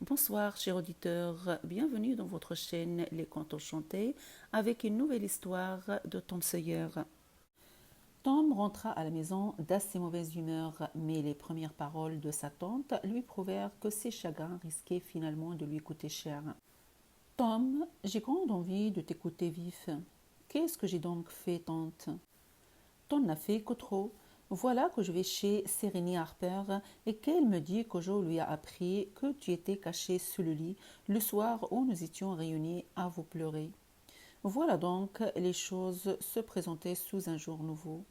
Bonsoir, chers auditeurs. Bienvenue dans votre chaîne Les Contes Enchantés avec une nouvelle histoire de Tom Sawyer. Tom rentra à la maison d'assez mauvaise humeur, mais les premières paroles de sa tante lui prouvèrent que ses chagrins risquaient finalement de lui coûter cher. Tom, j'ai grande envie de t'écouter vif. Qu'est-ce que j'ai donc fait, tante? T'en as fait que trop. Voilà que je vais chez Sérénie Harper et qu'elle me dit que Joe lui a appris que tu étais caché sous le lit le soir où nous étions réunis à vous pleurer. Voilà donc les choses se présentaient sous un jour nouveau.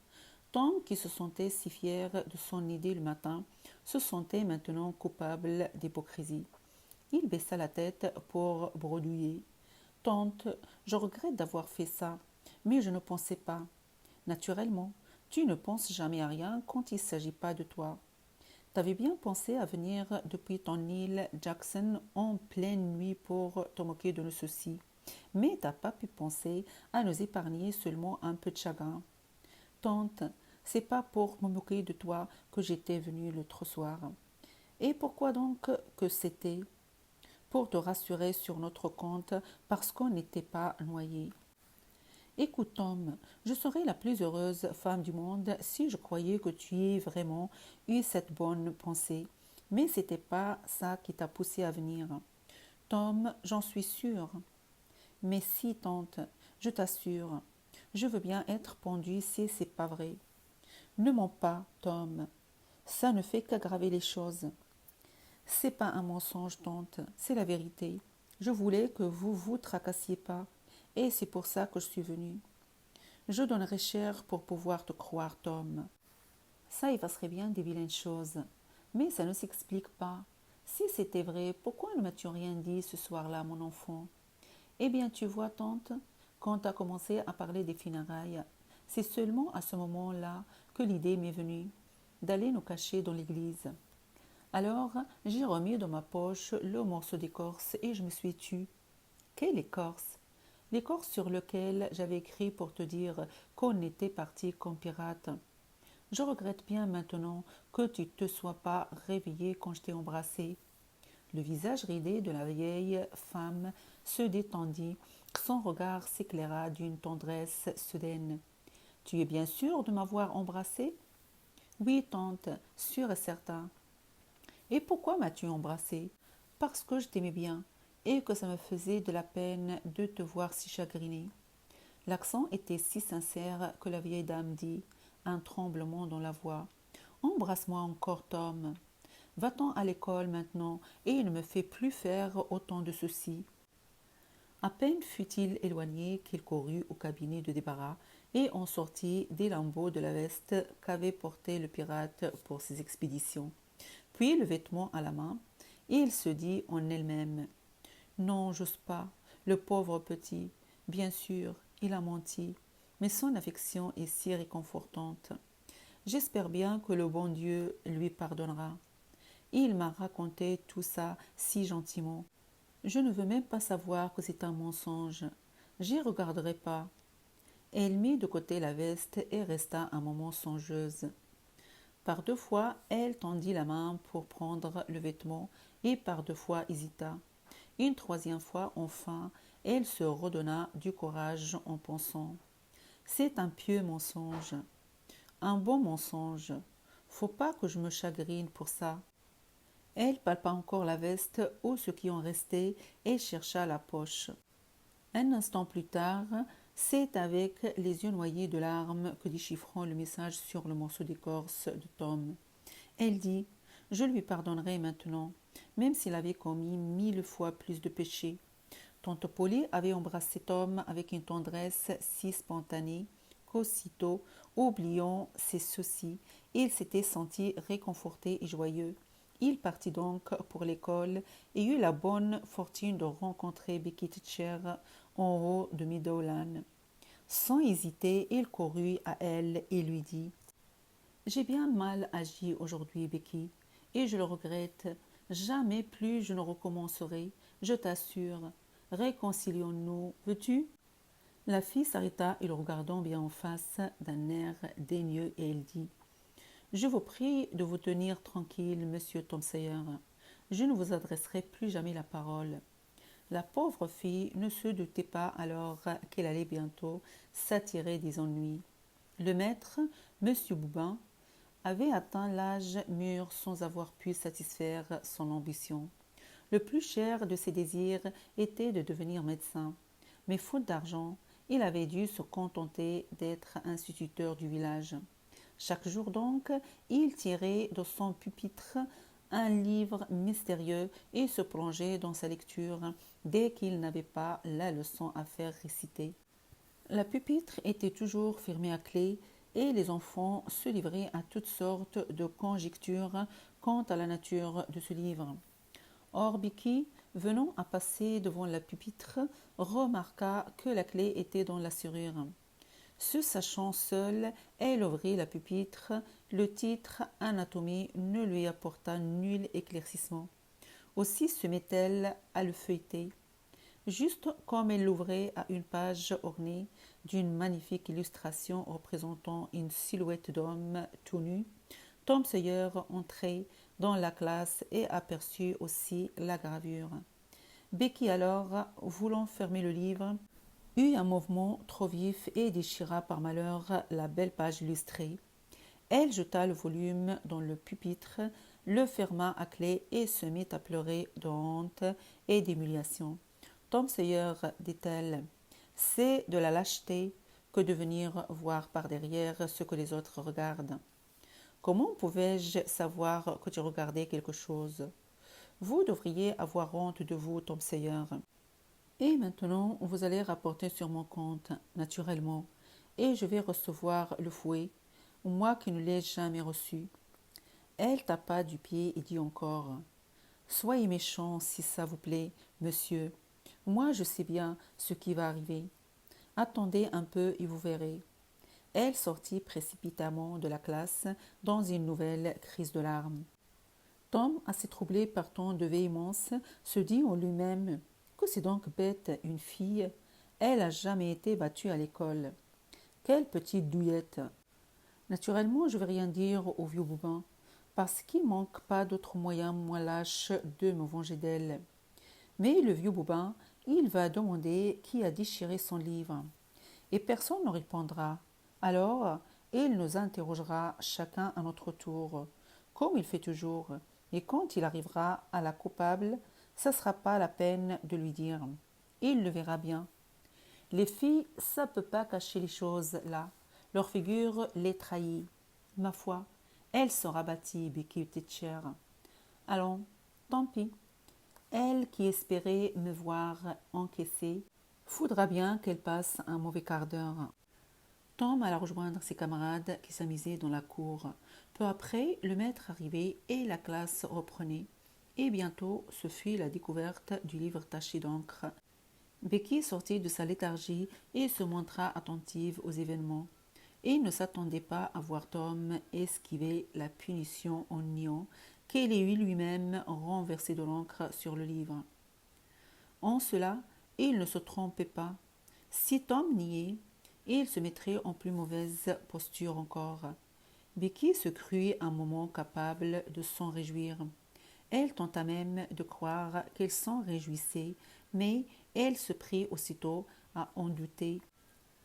Tom, qui se sentait si fier de son idée le matin, se sentait maintenant coupable d'hypocrisie. Il baissa la tête pour bredouiller. Tante, je regrette d'avoir fait ça, mais je ne pensais pas. Naturellement, tu ne penses jamais à rien quand il ne s'agit pas de toi. T'avais bien pensé à venir depuis ton île Jackson en pleine nuit pour te moquer de nos soucis, mais t'as pas pu penser à nous épargner seulement un peu de chagrin. Tante, c'est pas pour me moquer de toi que j'étais venue l'autre soir. Et pourquoi donc que c'était? Pour te rassurer sur notre compte parce qu'on n'était pas noyés. Écoute Tom, je serais la plus heureuse femme du monde si je croyais que tu aies vraiment eu cette bonne pensée. Mais c'était pas ça qui t'a poussé à venir. Tom, j'en suis sûre. Mais si, tante, je t'assure, je veux bien être pendue si c'est pas vrai. Ne mens pas, Tom. Ça ne fait qu'aggraver les choses. C'est pas un mensonge, tante, c'est la vérité. Je voulais que vous vous tracassiez pas, et c'est pour ça que je suis venue. Je donnerais cher pour pouvoir te croire, Tom. Ça effacerait bien des vilaines choses. Mais ça ne s'explique pas. Si c'était vrai, pourquoi ne m'as-tu rien dit ce soir-là, mon enfant? Eh bien, tu vois, tante, quand tu as commencé à parler des funérailles, c'est seulement à ce moment-là que l'idée m'est venue d'aller nous cacher dans l'église. Alors, j'ai remis dans ma poche le morceau d'écorce et je me suis tue. Quelle écorce? L'écorce sur lequel j'avais écrit pour te dire qu'on était parti comme pirates. Je regrette bien maintenant que tu ne te sois pas réveillé quand je t'ai embrassé. Le visage ridé de la vieille femme se détendit, son regard s'éclaira d'une tendresse soudaine. Tu es bien sûre de m'avoir embrassé? Oui, tante, sûre et certain. Et pourquoi m'as-tu embrassé? Parce que je t'aimais bien et que ça me faisait de la peine de te voir si chagrinée. L'accent était si sincère que la vieille dame dit, un tremblement dans la voix. Embrasse-moi encore, Tom. Va-t'en à l'école maintenant et ne me fais plus faire autant de soucis. À peine fut-il éloigné qu'il courut au cabinet de débarras et en sortit des lambeaux de la veste qu'avait porté le pirate pour ses expéditions. Puis le vêtement à la main, il se dit en elle-même: non, j'ose pas. Le pauvre petit, bien sûr, il a menti, mais son affection est si réconfortante. J'espère bien que le bon Dieu lui pardonnera. Il m'a raconté tout ça si gentiment. Je ne veux même pas savoir que c'est un mensonge. J'y regarderai pas. Elle mit de côté la veste et resta un moment songeuse. Par deux fois, elle tendit la main pour prendre le vêtement et par deux fois hésita. Une troisième fois, enfin, elle se redonna du courage en pensant: c'est un pieux mensonge, un bon mensonge. Faut pas que je me chagrine pour ça. Elle palpa encore la veste ou ce qui en restait et chercha la poche. Un instant plus tard, c'est avec les yeux noyés de larmes que déchiffrant le message sur le morceau d'écorce de Tom. Elle dit: je lui pardonnerai maintenant, même s'il avait commis 1000 fois plus de péchés. Tante Polly avait embrassé Tom avec une tendresse si spontanée qu'aussitôt, oubliant ses soucis, il s'était senti réconforté et joyeux. Il partit donc pour l'école et eut la bonne fortune de rencontrer Becky Thatcher en haut de Meadowland. Sans hésiter, il courut à elle et lui dit: j'ai bien mal agi aujourd'hui, Becky, et je le regrette. Jamais plus je ne recommencerai, je t'assure. Réconcilions-nous, veux-tu? La fille s'arrêta et le regardant bien en face d'un air daigneux et elle dit: je vous prie de vous tenir tranquille, monsieur Tom Sawyer. je ne vous adresserai plus jamais la parole. La pauvre fille ne se doutait pas alors qu'elle allait bientôt s'attirer des ennuis. Le maître, M. Boubin, avait atteint l'âge mûr sans avoir pu satisfaire son ambition. Le plus cher de ses désirs était de devenir médecin, mais faute d'argent, il avait dû se contenter d'être instituteur du village. Chaque jour donc, il tirait de son pupitre un livre mystérieux et se plongeait dans sa lecture dès qu'il n'avait pas la leçon à faire réciter. La pupitre était toujours fermée à clé et les enfants se livraient à toutes sortes de conjectures quant à la nature de ce livre. Or, Becky, venant à passer devant la pupitre, remarqua que la clé était dans la serrure. Se sachant seule, elle ouvrit la pupitre. Le titre Anatomie ne lui apporta nul éclaircissement. Aussi se met-elle à le feuilleter. Juste comme elle l'ouvrait à une page ornée d'une magnifique illustration représentant une silhouette d'homme tout nu, Tom Sawyer entrait dans la classe et aperçut aussi la gravure. Becky alors, voulant fermer le livre, eut un mouvement trop vif et déchira par malheur la belle page illustrée. Elle jeta le volume dans le pupitre, le ferma à clé et se mit à pleurer de honte et d'humiliation. Tom Sawyer, dit-elle, c'est de la lâcheté que de venir voir par derrière ce que les autres regardent. Comment pouvais-je savoir que tu regardais quelque chose? Vous devriez avoir honte de vous, Tom Sawyer. Et maintenant, vous allez rapporter sur mon compte, naturellement, et je vais recevoir le fouet, moi qui ne l'ai jamais reçu. Elle tapa du pied et dit encore, soyez méchant si ça vous plaît, monsieur. Moi, je sais bien ce qui va arriver. Attendez un peu et vous verrez. Elle sortit précipitamment de la classe dans une nouvelle crise de larmes. Tom, assez troublé par tant de véhémence, se dit en lui-même que c'est donc bête une fille. Elle n'a jamais été battue à l'école. Quelle petite douillette. Naturellement, je ne vais rien dire au vieux Boubin, parce qu'il ne manque pas d'autre moyen moins lâche de me venger d'elle. Mais le vieux Boubin, il va demander qui a déchiré son livre. Et personne ne répondra. Alors, il nous interrogera chacun à notre tour, comme il fait toujours. Et quand il arrivera à la coupable, ça ne sera pas la peine de lui dire. Il le verra bien. Les filles, ça ne peut pas cacher les choses là. Leur figure les trahit. Ma foi, elle sera bâtie, Becky Thatcher. Allons, tant pis. Elle qui espérait me voir encaisser, faudra bien qu'elle passe un mauvais quart d'heure. Tom alla rejoindre ses camarades qui s'amusaient dans la cour. Peu après, le maître arrivait et la classe reprenait. Et bientôt, ce fut la découverte du livre taché d'encre. Becky sortit de sa léthargie et se montra attentive aux événements. Et ne s'attendait pas à voir Tom esquiver la punition en niant qu'il ait eu lui-même renversé de l'encre sur le livre. En cela, il ne se trompait pas. Si Tom niait, il se mettrait en plus mauvaise posture encore. Becky se crut un moment capable de s'en réjouir. Elle tenta même de croire qu'elle s'en réjouissait, mais elle se prit aussitôt à en douter.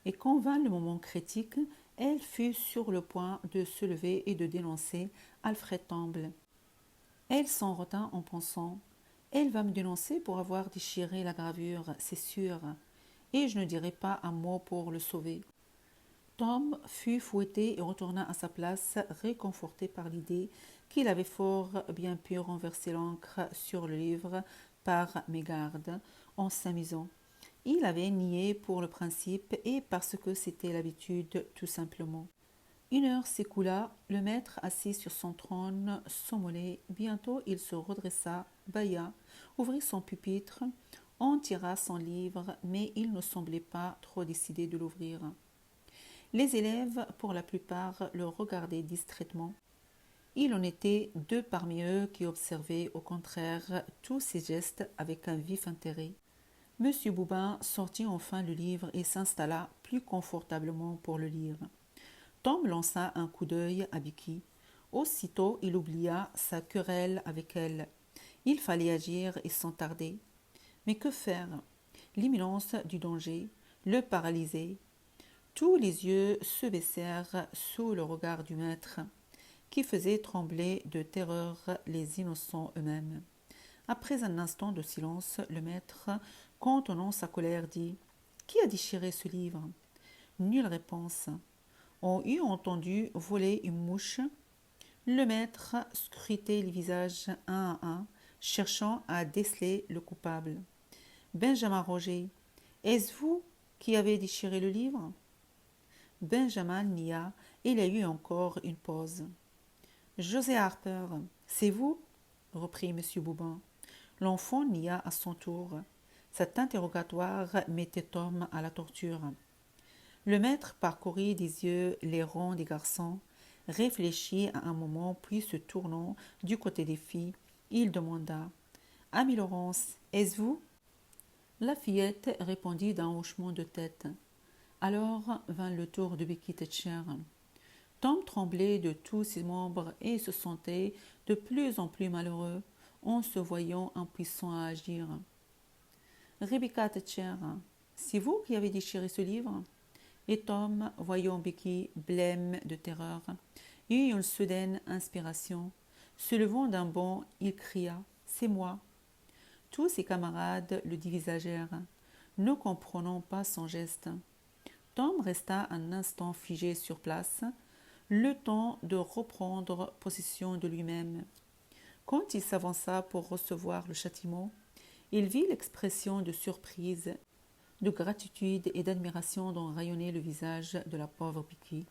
Et quand vint le moment critique, elle fut sur le point de se lever et de dénoncer Alfred Temple. Elle s'en retint en pensant « Elle va me dénoncer pour avoir déchiré la gravure, c'est sûr, et je ne dirai pas un mot pour le sauver. » Tom fut fouetté et retourna à sa place, réconforté par l'idée qu'il avait fort bien pu renverser l'encre sur le livre par mégarde en s'amusant. Il avait nié pour le principe et parce que c'était l'habitude tout simplement. Une heure s'écoula, le maître assis sur son trône somnolait. Bientôt il se redressa, bâilla, ouvrit son pupitre, en tira son livre, mais il ne semblait pas trop décidé de l'ouvrir. Les élèves, pour la plupart, le regardaient distraitement. Il en était deux parmi eux qui observaient au contraire tous ses gestes avec un vif intérêt. Monsieur Boubin sortit enfin le livre et s'installa plus confortablement pour le lire. Tom lança un coup d'œil à Becky. Aussitôt, il oublia sa querelle avec elle. Il fallait agir et sans tarder. Mais que faire? L'imminence du danger le paralysait. Tous les yeux se baissèrent sous le regard du maître, qui faisait trembler de terreur les innocents eux-mêmes. Après un instant de silence, le maître, contenant sa colère, dit « Qui a déchiré ce livre ?» Nulle réponse. On eût entendu voler une mouche. Le maître scrutait les visages un à un, cherchant à déceler le coupable. « Benjamin Roger, est-ce vous qui avez déchiré le livre ?» Benjamin nia et il y a eu encore une pause. « José Harper, c'est vous ?» reprit M. Boubin. L'enfant nia à son tour. Cet interrogatoire mettait Tom à la torture. Le maître parcourut des yeux les rangs des garçons, réfléchit à un moment, puis se tournant du côté des filles, il demanda « Amie Laurence, est-ce vous ?» La fillette répondit d'un hochement de tête. Alors vint le tour de Becky Thatcher. Tom tremblait de tous ses membres et se sentait de plus en plus malheureux en se voyant impuissant à agir. « Rebecca Thatcher, c'est vous qui avez déchiré ce livre ?» Et Tom, voyant Becky blême de terreur, eut une soudaine inspiration. Se levant d'un bond, il cria « C'est moi !» Tous ses camarades le dévisagèrent, ne comprenant pas son geste. Tom resta un instant figé sur place, le temps de reprendre possession de lui-même. Quand il s'avança pour recevoir le châtiment, il vit l'expression de surprise, de gratitude et d'admiration dont rayonnait le visage de la pauvre Becky.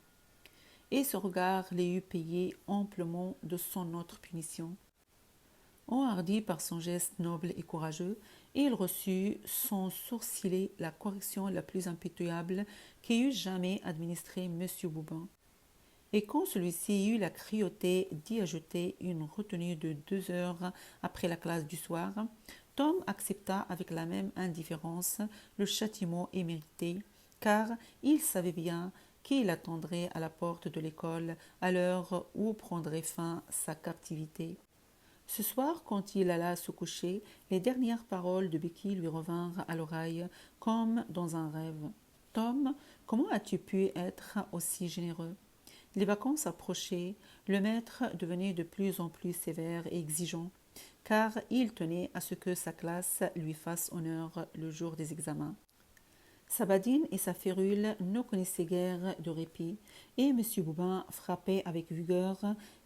Et ce regard les eût payés amplement de son autre punition. Enhardi par son geste noble et courageux, il reçut sans sourciller la correction la plus impitoyable qu'ait eût jamais administrée M. Boubin. Et quand celui-ci eut la cruauté d'y ajouter une retenue de 2 heures après la classe du soir, Tom accepta avec la même indifférence le châtiment émérité, car il savait bien qu'il attendrait à la porte de l'école à l'heure où prendrait fin sa captivité. Ce soir, quand il alla se coucher, les dernières paroles de Becky lui revinrent à l'oreille comme dans un rêve. « Tom, comment as-tu pu être aussi généreux ?» Les vacances approchaient, le maître devenait de plus en plus sévère et exigeant, car il tenait à ce que sa classe lui fasse honneur le jour des examens. Sa badine et sa férule ne connaissaient guère de répit, et M. Boubin frappait avec vigueur,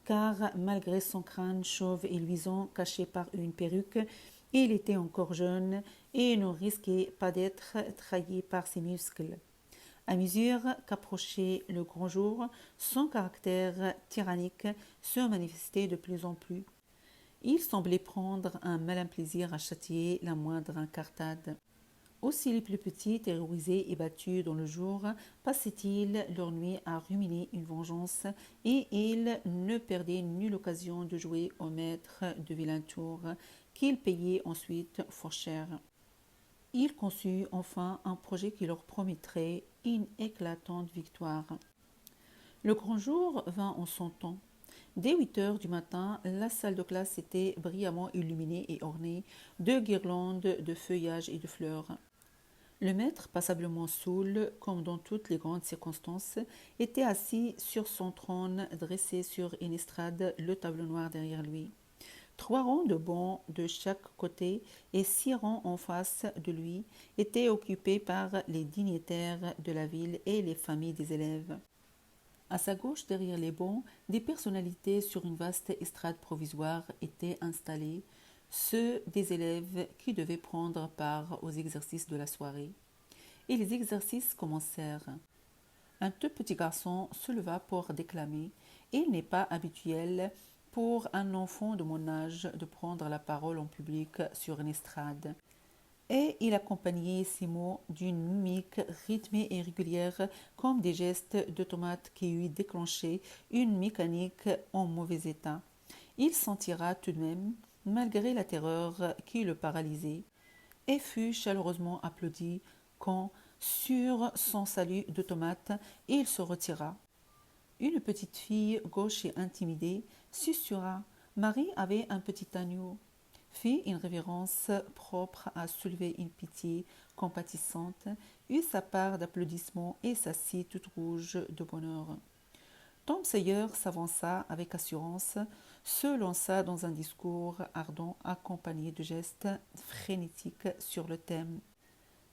car malgré son crâne chauve et luisant caché par une perruque, il était encore jeune et ne risquait pas d'être trahi par ses muscles. À mesure qu'approchait le grand jour, son caractère tyrannique se manifestait de plus en plus. Il semblait prendre un malin plaisir à châtier la moindre incartade. Aussi les plus petits, terrorisés et battus dans le jour, passaient-ils leur nuit à ruminer une vengeance, et ils ne perdaient nulle occasion de jouer au maître de vilains tours, qu'ils payaient ensuite fort cher. Il conçut enfin un projet qui leur promettrait une éclatante victoire. Le grand jour vint en son temps. Dès 8 heures du matin, la salle de classe était brillamment illuminée et ornée de guirlandes de feuillages et de fleurs. Le maître, passablement saoul, comme dans toutes les grandes circonstances, était assis sur son trône, dressé sur une estrade, le tableau noir derrière lui. 3 rangs de bancs de chaque côté et 6 rangs en face de lui étaient occupés par les dignitaires de la ville et les familles des élèves. À sa gauche, derrière les bancs, des personnalités sur une vaste estrade provisoire étaient installées, ceux des élèves qui devaient prendre part aux exercices de la soirée. Et les exercices commencèrent. Un tout petit garçon se leva pour déclamer. Il n'est pas habituel pour un enfant de mon âge de prendre la parole en public sur une estrade. Et il accompagnait ces mots d'une mimique rythmée et régulière comme des gestes d'automate qui eût déclenché une mécanique en mauvais état. Il s'en tira tout de même, malgré la terreur qui le paralysait, et fut chaleureusement applaudi quand, sur son salut d'automate, il se retira. Une petite fille, gauche et intimidée, susurra. Marie avait un petit agneau. fit une révérence propre à soulever une pitié compatissante, eut sa part d'applaudissements et s'assit toute rouge de bonheur. Tom Sawyer s'avança avec assurance, se lança dans un discours ardent accompagné de gestes frénétiques sur le thème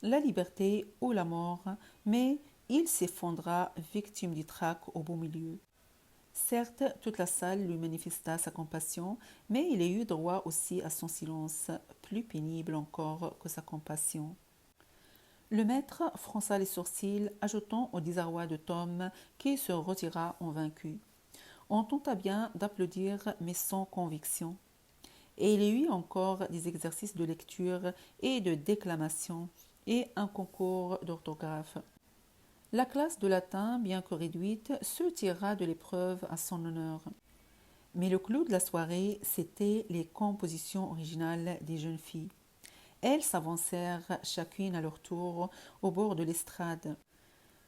la liberté ou la mort, mais il s'effondra victime du trac au beau milieu. Certes, toute la salle lui manifesta sa compassion, mais il eut droit aussi à son silence, plus pénible encore que sa compassion. Le maître fronça les sourcils, ajoutant au désarroi de Tom qui se retira en vaincu. On tenta bien d'applaudir, mais sans conviction. Et il y eut encore des exercices de lecture et de déclamation et un concours d'orthographe. La classe de latin, bien que réduite, se tira de l'épreuve à son honneur. Mais le clou de la soirée, c'était les compositions originales des jeunes filles. Elles s'avancèrent chacune à leur tour au bord de l'estrade.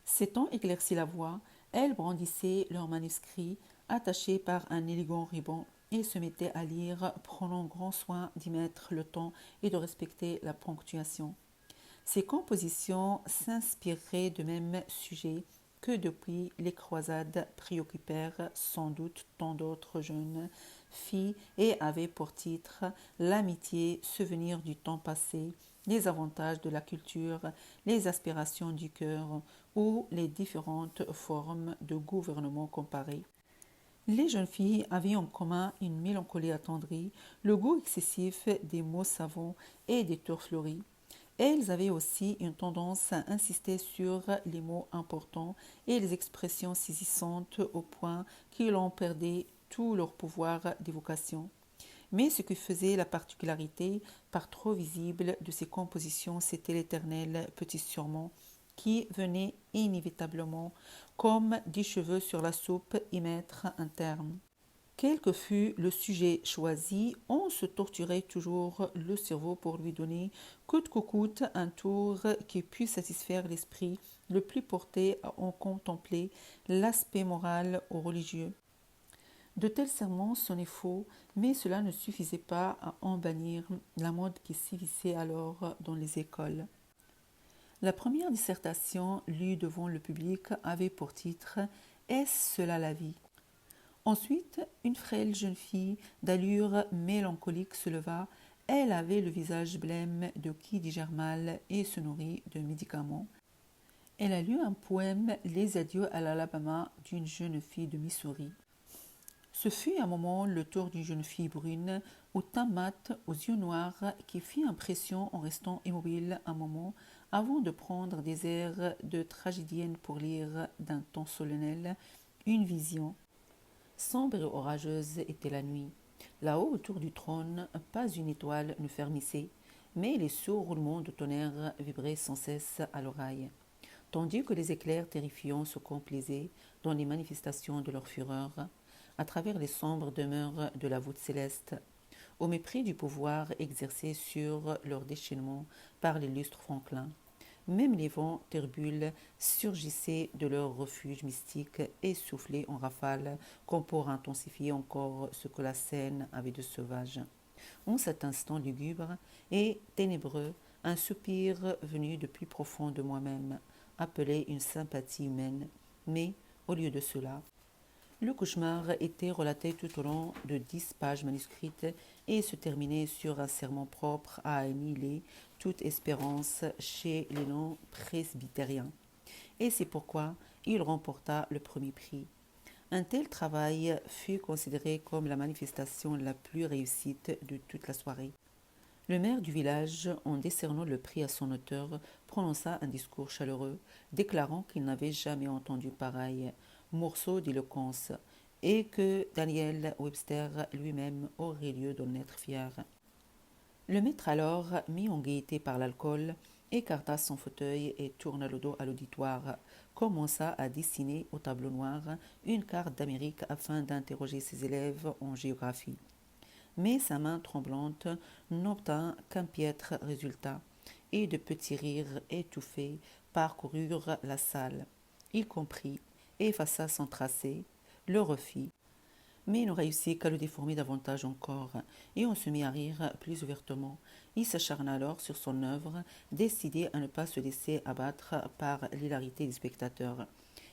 S'étant éclairci la voix, elles brandissaient leurs manuscrits attachés par un élégant ruban et se mettaient à lire, prenant grand soin d'y mettre le temps et de respecter la ponctuation. Ces compositions s'inspiraient de mêmes sujets que depuis les croisades préoccupèrent sans doute tant d'autres jeunes filles et avaient pour titre l'amitié, souvenir du temps passé, les avantages de la culture, les aspirations du cœur ou les différentes formes de gouvernement comparé. Les jeunes filles avaient en commun une mélancolie attendrie, le goût excessif des mots savants et des tours fleuris. Elles avaient aussi une tendance à insister sur les mots importants et les expressions saisissantes au point qu'ils en perdaient tout leur pouvoir d'évocation. Mais ce qui faisait la particularité, par trop visible, de ces compositions, c'était l'éternel petit surnom qui venait inévitablement, comme des cheveux sur la soupe, y mettre un terme. Quel que fût le sujet choisi, on se torturait toujours le cerveau pour lui donner coûte que coûte un tour qui pût satisfaire l'esprit le plus porté à en contempler l'aspect moral ou religieux. De tels sermons sonnaient faux, mais cela ne suffisait pas à en bannir la mode qui sévissait alors dans les écoles. La première dissertation lue devant le public avait pour titre « Est-ce cela la vie ?» Ensuite, une frêle jeune fille d'allure mélancolique se leva. Elle avait le visage blême de qui digère mal et se nourrit de médicaments. Elle a lu un poème, Les adieux à l'Alabama, d'une jeune fille de Missouri. Ce fut un moment le tour d'une jeune fille brune, au teint mat, aux yeux noirs, qui fit impression en restant immobile un moment avant de prendre des airs de tragédienne pour lire d'un ton solennel une vision. Sombre et orageuse était la nuit. Là-haut, autour du trône, pas une étoile ne fermissait, mais les sourds roulements de tonnerre vibraient sans cesse à l'oreille, tandis que les éclairs terrifiants se complaisaient dans les manifestations de leur fureur, à travers les sombres demeures de la voûte céleste, au mépris du pouvoir exercé sur leur déchaînement par l'illustre Franklin. Même les vents turbules surgissaient de leur refuge mystique et soufflaient en rafales comme pour intensifier encore ce que la scène avait de sauvage. En cet instant lugubre et ténébreux, un soupir venu de plus profond de moi-même appelait une sympathie humaine, mais au lieu de cela, le cauchemar était relaté tout au long de 10 pages manuscrites et se terminait sur un sermon propre à annihiler toute espérance chez les non-presbytériens. Et c'est pourquoi il remporta le premier prix. Un tel travail fut considéré comme la manifestation la plus réussite de toute la soirée. Le maire du village, en décernant le prix à son auteur, prononça un discours chaleureux, déclarant qu'il n'avait jamais entendu pareil morceau d'éloquence et que Daniel Webster lui-même aurait lieu d'en être fier. Le maître alors, mis en gaieté par l'alcool, écarta son fauteuil et tourna le dos à l'auditoire, commença à dessiner au tableau noir une carte d'Amérique afin d'interroger ses élèves en géographie. Mais sa main tremblante n'obtint qu'un piètre résultat, et de petits rires étouffés parcoururent la salle. Il comprit, effaça son tracé, le refit. mais il ne réussit qu'à le déformer davantage encore, et on se mit à rire plus ouvertement. Il s'acharna alors sur son œuvre, décidé à ne pas se laisser abattre par l'hilarité des spectateurs.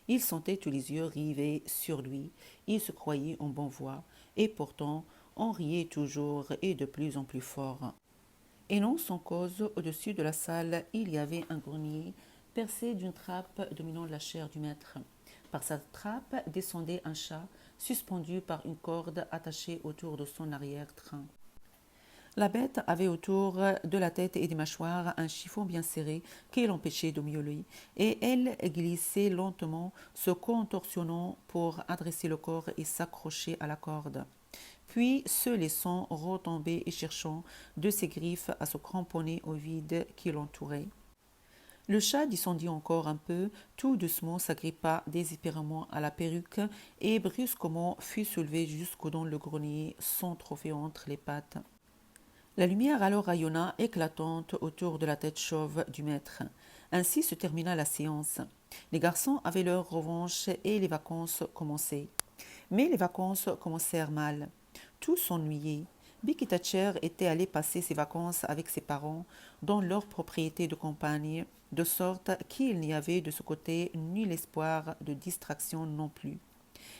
Il sentait tous les yeux rivés sur lui, il se croyait en bonne voie, et pourtant on riait toujours et de plus en plus fort. Et non sans cause, au-dessus de la salle, il y avait un grenier percé d'une trappe dominant la chair du maître. Par sa trappe descendait un chat, suspendu par une corde attachée autour de son arrière-train. La bête avait autour de la tête et des mâchoires un chiffon bien serré qui l'empêchait de miauler, et elle glissait lentement, se contorsionnant pour adresser le corps et s'accrocher à la corde, puis se laissant retomber et cherchant de ses griffes à se cramponner au vide qui l'entourait. Le chat descendit encore un peu, tout doucement s'agrippa désespérément à la perruque et brusquement fut soulevé jusqu'au dans le grenier, son trophée entre les pattes. La lumière alors rayonna éclatante autour de la tête chauve du maître. Ainsi se termina la séance. Les garçons avaient leur revanche et les vacances commençaient. Mais les vacances commencèrent mal. Tous s'ennuyaient. Becky Thatcher était allée passer ses vacances avec ses parents dans leur propriété de campagne, de sorte qu'il n'y avait de ce côté nul espoir de distraction non plus.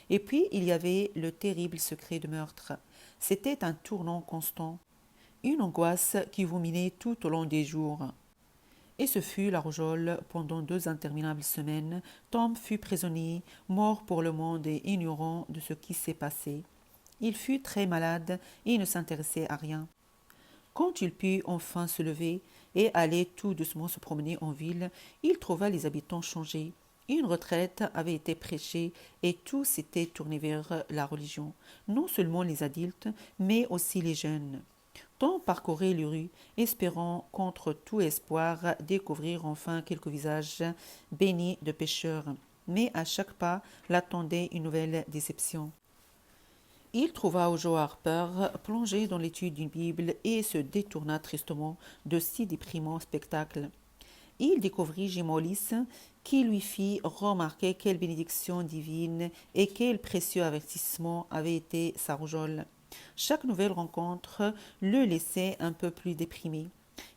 Et puis il y avait le terrible secret de meurtre. C'était un tournant constant, une angoisse qui vous minait tout au long des jours. Et ce fut la rougeole pendant 2 interminables semaines. Tom fut prisonnier, mort pour le monde et ignorant de ce qui s'est passé. Il fut très malade et ne s'intéressait à rien. Quand il put enfin se lever et aller tout doucement se promener en ville, il trouva les habitants changés. Une retraite avait été prêchée et tout s'était tourné vers la religion, non seulement les adultes, mais aussi les jeunes. Tom parcourait les rues, espérant contre tout espoir découvrir enfin quelques visages bénis de pécheurs. Mais à chaque pas l'attendait une nouvelle déception. Il trouva Joe Harper plongé dans l'étude d'une Bible et se détourna tristement de si déprimant spectacle. Il découvrit Jim Hollis qui lui fit remarquer quelle bénédiction divine et quel précieux avertissement avait été sa rougeole. Chaque nouvelle rencontre le laissait un peu plus déprimé.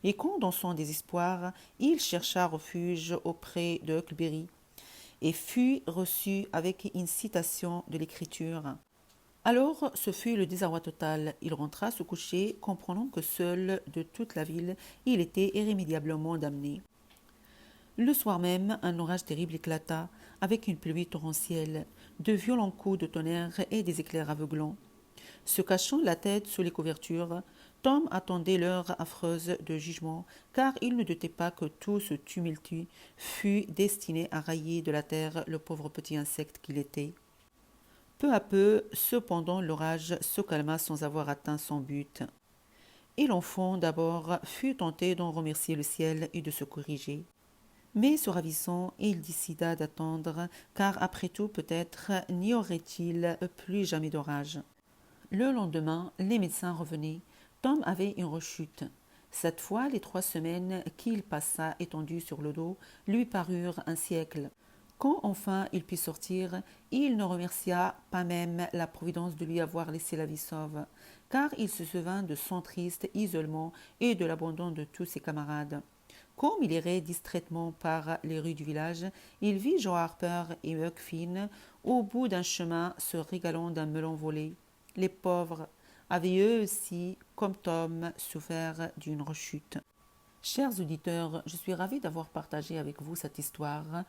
Et quand, dans son désespoir, il chercha refuge auprès de Huckleberry et fut reçu avec une citation de l'Écriture. Alors, ce fut le désarroi total. Il rentra se coucher, comprenant que seul de toute la ville, il était irrémédiablement damné. Le soir même, un orage terrible éclata, avec une pluie torrentielle, de violents coups de tonnerre et des éclairs aveuglants. Se cachant la tête sous les couvertures, Tom attendait l'heure affreuse de jugement, car il ne doutait pas que tout ce tumulte fût destiné à rayer de la terre le pauvre petit insecte qu'il était. Peu à peu, cependant, l'orage se calma sans avoir atteint son but. Et l'enfant, d'abord, fut tenté d'en remercier le ciel et de se corriger. Mais se ravissant, il décida d'attendre, car après tout, peut-être, n'y aurait-il plus jamais d'orage. Le lendemain, les médecins revenaient. Tom avait une rechute. Cette fois, les 3 semaines qu'il passa étendu sur le dos lui parurent un siècle. Quand enfin il put sortir, il ne remercia pas même la Providence de lui avoir laissé la vie sauve, car il se souvint de son triste isolement et de l'abandon de tous ses camarades. Comme il irait distraitement par les rues du village, il vit Joe Harper et Huck Finn au bout d'un chemin se régalant d'un melon volé. Les pauvres avaient eux aussi, comme Tom, souffert d'une rechute. Chers auditeurs, je suis ravie d'avoir partagé avec vous cette histoire.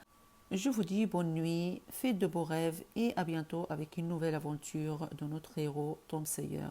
Je vous dis bonne nuit, faites de beaux rêves et à bientôt avec une nouvelle aventure de notre héros Tom Sawyer.